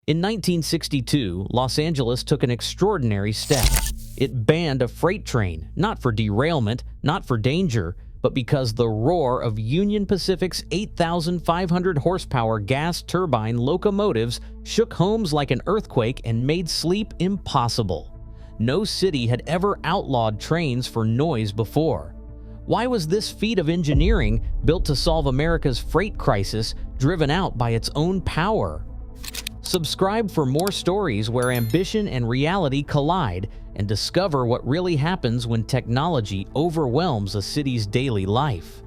In 1962, Los Angeles took an extraordinary step. It banned a freight train, not for derailment, not for danger, but because the roar of Union Pacific's 8,500 horsepower gas turbine locomotives shook homes like an earthquake and made sleep impossible. No city had ever outlawed trains for noise before. Why was this feat of engineering, built to solve America's freight crisis, driven out by its own power? Subscribe for more stories where ambition and reality collide, and discover what really happens when technology overwhelms a city's daily life.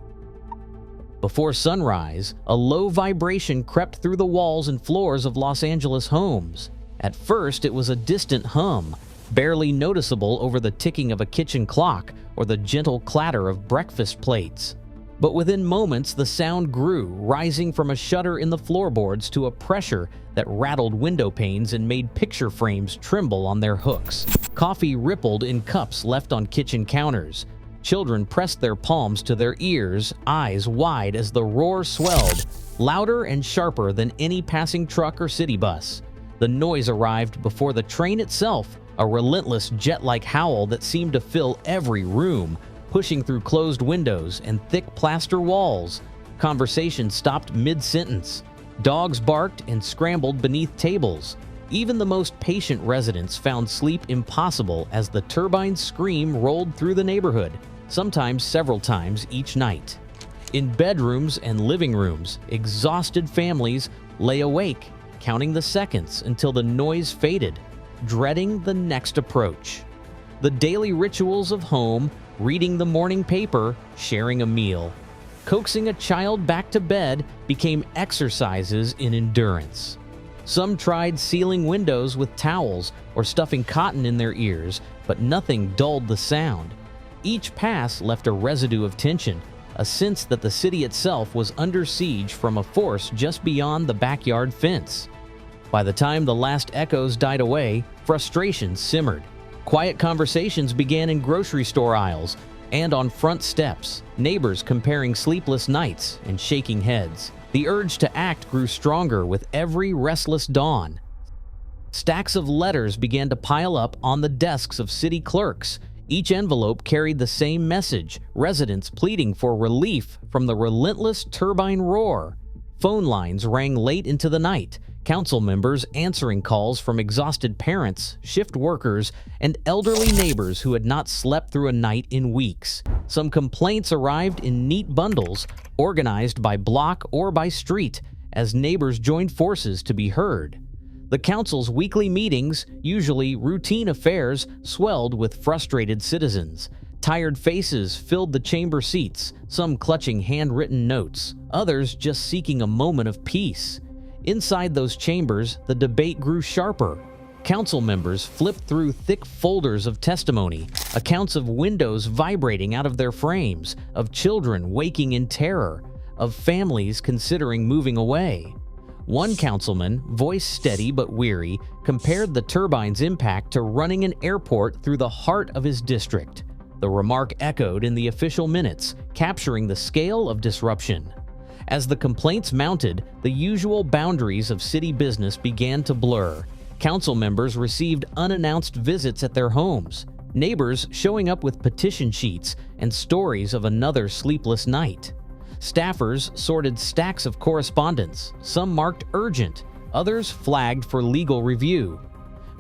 Before sunrise, a low vibration crept through the walls and floors of Los Angeles homes. At first, it was a distant hum, barely noticeable over the ticking of a kitchen clock or the gentle clatter of breakfast plates. But within moments, the sound grew, rising from a shudder in the floorboards to a pressure that rattled window panes and made picture frames tremble on their hooks. Coffee rippled in cups left on kitchen counters. Children pressed their palms to their ears, eyes wide as the roar swelled, louder and sharper than any passing truck or city bus. The noise arrived before the train itself, a relentless jet-like howl that seemed to fill every room, pushing through closed windows and thick plaster walls. Conversation stopped mid-sentence. Dogs barked and scrambled beneath tables. Even the most patient residents found sleep impossible as the turbine's scream rolled through the neighborhood, sometimes several times each night. In bedrooms and living rooms, exhausted families lay awake, counting the seconds until the noise faded, dreading the next approach. The daily rituals of home, reading the morning paper, sharing a meal, coaxing a child back to bed became exercises in endurance. Some tried sealing windows with towels or stuffing cotton in their ears, but nothing dulled the sound. Each pass left a residue of tension, a sense that the city itself was under siege from a force just beyond the backyard fence. By the time the last echoes died away, frustration simmered. Quiet conversations began in grocery store aisles and on front steps, neighbors comparing sleepless nights and shaking heads. The urge to act grew stronger with every restless dawn. Stacks of letters began to pile up on the desks of city clerks. Each envelope carried the same message, residents pleading for relief from the relentless turbine roar. Phone lines rang late into the night, council members answering calls from exhausted parents, shift workers, and elderly neighbors who had not slept through a night in weeks. Some complaints arrived in neat bundles, organized by block or by street, as neighbors joined forces to be heard. The council's weekly meetings, usually routine affairs, swelled with frustrated citizens. Tired faces filled the chamber seats, some clutching handwritten notes, others just seeking a moment of peace. Inside those chambers, the debate grew sharper. Council members flipped through thick folders of testimony, accounts of windows vibrating out of their frames, of children waking in terror, of families considering moving away. One councilman, voice steady but weary, compared the turbine's impact to running an airport through the heart of his district. The remark echoed in the official minutes, capturing the scale of disruption. As the complaints mounted, the usual boundaries of city business began to blur. Council members received unannounced visits at their homes, neighbors showing up with petition sheets and stories of another sleepless night. Staffers sorted stacks of correspondence, some marked urgent, others flagged for legal review.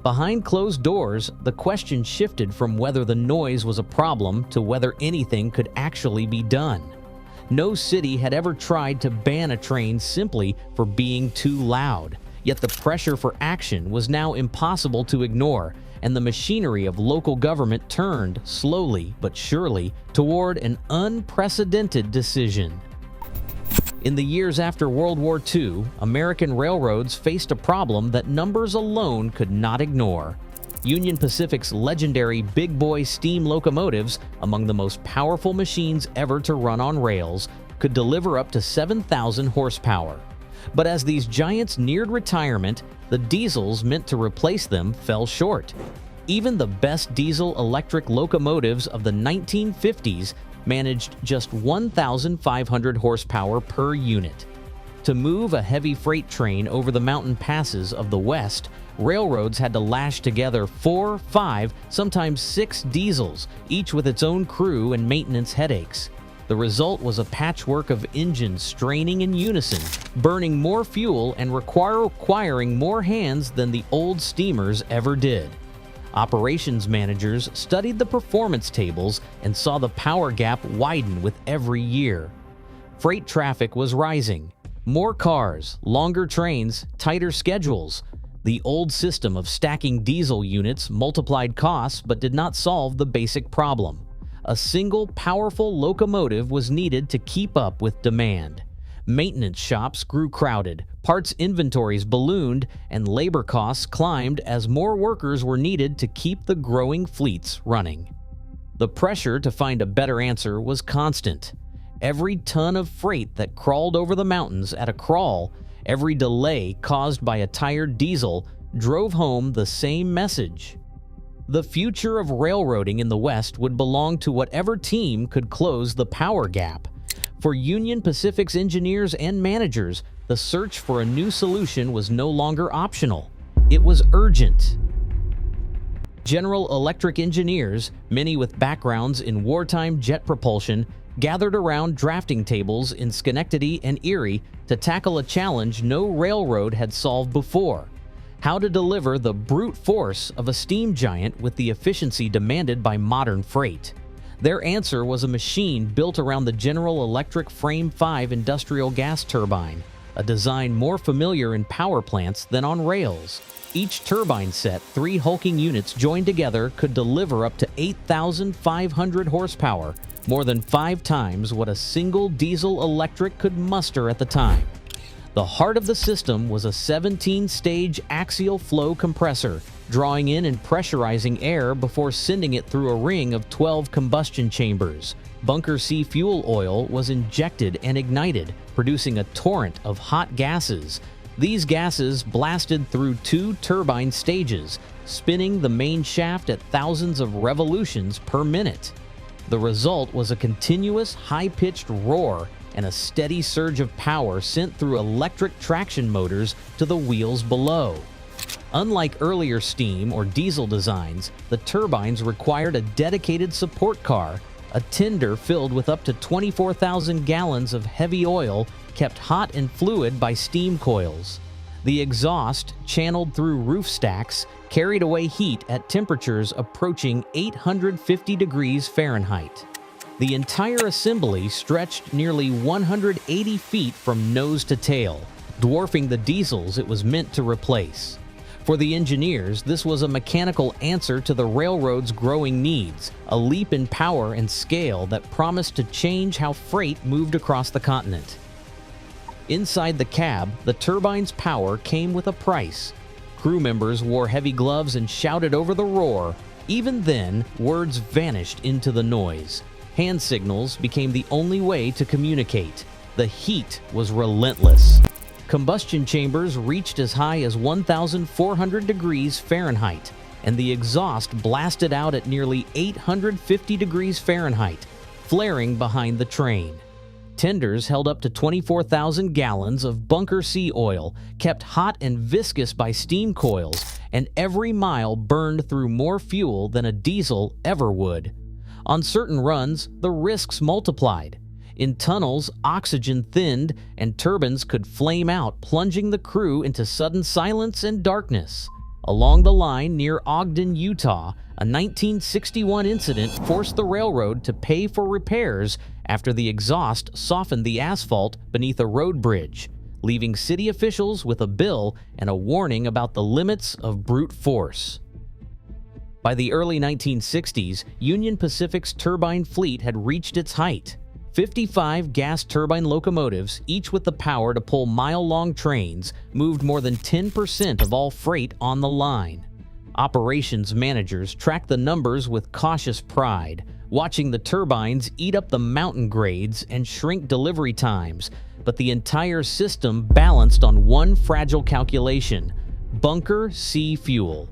Behind closed doors, the question shifted from whether the noise was a problem to whether anything could actually be done. No city had ever tried to ban a train simply for being too loud, yet the pressure for action was now impossible to ignore, and the machinery of local government turned, slowly but surely, toward an unprecedented decision. In the years after World War II, American railroads faced a problem that numbers alone could not ignore. Union Pacific's legendary big boy steam locomotives, among the most powerful machines ever to run on rails, could deliver up to 7,000 horsepower. But as these giants neared retirement, the diesels meant to replace them fell short. Even the best diesel-electric locomotives of the 1950s managed just 1,500 horsepower per unit. To move a heavy freight train over the mountain passes of the West, railroads had to lash together 4, 5, sometimes 6 diesels, each with its own crew and maintenance headaches. The result was a patchwork of engines straining in unison, burning more fuel and requiring more hands than the old steamers ever did. Operations managers studied the performance tables and saw the power gap widen with every year. Freight traffic was rising. More cars, longer trains, tighter schedules. The old system of stacking diesel units multiplied costs but did not solve the basic problem. A single powerful locomotive was needed to keep up with demand. Maintenance shops grew crowded, parts inventories ballooned, and labor costs climbed as more workers were needed to keep the growing fleets running. The pressure to find a better answer was constant. Every ton of freight that crawled over the mountains at a crawl, every delay caused by a tired diesel, drove home the same message. The future of railroading in the West would belong to whatever team could close the power gap. For Union Pacific's engineers and managers, the search for a new solution was no longer optional. It was urgent. General Electric engineers, many with backgrounds in wartime jet propulsion, gathered around drafting tables in Schenectady and Erie to tackle a challenge no railroad had solved before: how to deliver the brute force of a steam giant with the efficiency demanded by modern freight. Their answer was a machine built around the General Electric Frame 5 industrial gas turbine, a design more familiar in power plants than on rails. Each turbine set, 3 hulking units joined together, could deliver up to 8,500 horsepower, more than 5 times what a single diesel electric could muster at the time. The heart of the system was a 17-stage axial flow compressor, drawing in and pressurizing air before sending it through a ring of 12 combustion chambers. Bunker C fuel oil was injected and ignited, producing a torrent of hot gases. These gases blasted through 2 turbine stages, spinning the main shaft at thousands of revolutions per minute. The result was a continuous, high-pitched roar and a steady surge of power sent through electric traction motors to the wheels below. Unlike earlier steam or diesel designs, the turbines required a dedicated support car, a tender filled with up to 24,000 gallons of heavy oil kept hot and fluid by steam coils. The exhaust, channeled through roof stacks, carried away heat at temperatures approaching 850 degrees Fahrenheit. The entire assembly stretched nearly 180 feet from nose to tail, dwarfing the diesels it was meant to replace. For the engineers, this was a mechanical answer to the railroad's growing needs, a leap in power and scale that promised to change how freight moved across the continent. Inside the cab, the turbine's power came with a price. Crew members wore heavy gloves and shouted over the roar. Even then, words vanished into the noise. Hand signals became the only way to communicate. The heat was relentless. Combustion chambers reached as high as 1,400 degrees Fahrenheit, and the exhaust blasted out at nearly 850 degrees Fahrenheit, flaring behind the train. Tenders held up to 24,000 gallons of bunker C oil, kept hot and viscous by steam coils, and every mile burned through more fuel than a diesel ever would. On certain runs, the risks multiplied. In tunnels, oxygen thinned, and turbines could flame out, plunging the crew into sudden silence and darkness. Along the line near Ogden, Utah, a 1961 incident forced the railroad to pay for repairs after the exhaust softened the asphalt beneath a road bridge, leaving city officials with a bill and a warning about the limits of brute force. By the early 1960s, Union Pacific's turbine fleet had reached its height. 55 gas turbine locomotives, each with the power to pull mile-long trains, moved more than 10% of all freight on the line. Operations managers tracked the numbers with cautious pride, watching the turbines eat up the mountain grades and shrink delivery times, but the entire system balanced on one fragile calculation: bunker C fuel.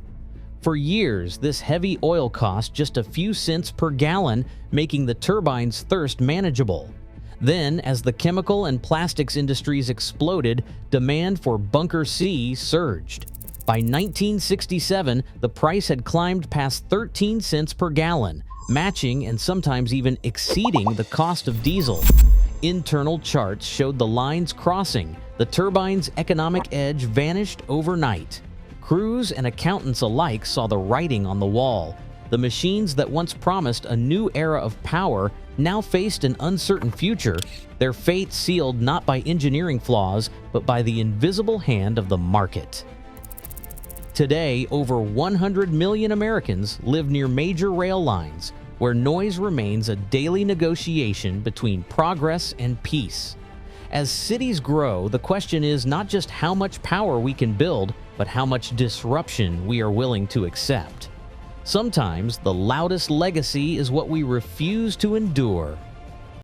For years, this heavy oil cost just a few cents per gallon, making the turbine's thirst manageable. Then, as the chemical and plastics industries exploded, demand for Bunker C surged. By 1967, the price had climbed past 13 cents per gallon, matching and sometimes even exceeding the cost of diesel. Internal charts showed the lines crossing. The turbine's economic edge vanished overnight. Crews and accountants alike saw the writing on the wall. The machines that once promised a new era of power now faced an uncertain future, their fate sealed not by engineering flaws, but by the invisible hand of the market. Today, over 100 million Americans live near major rail lines, where noise remains a daily negotiation between progress and peace. As cities grow, the question is not just how much power we can build, but how much disruption we are willing to accept. Sometimes the loudest legacy is what we refuse to endure.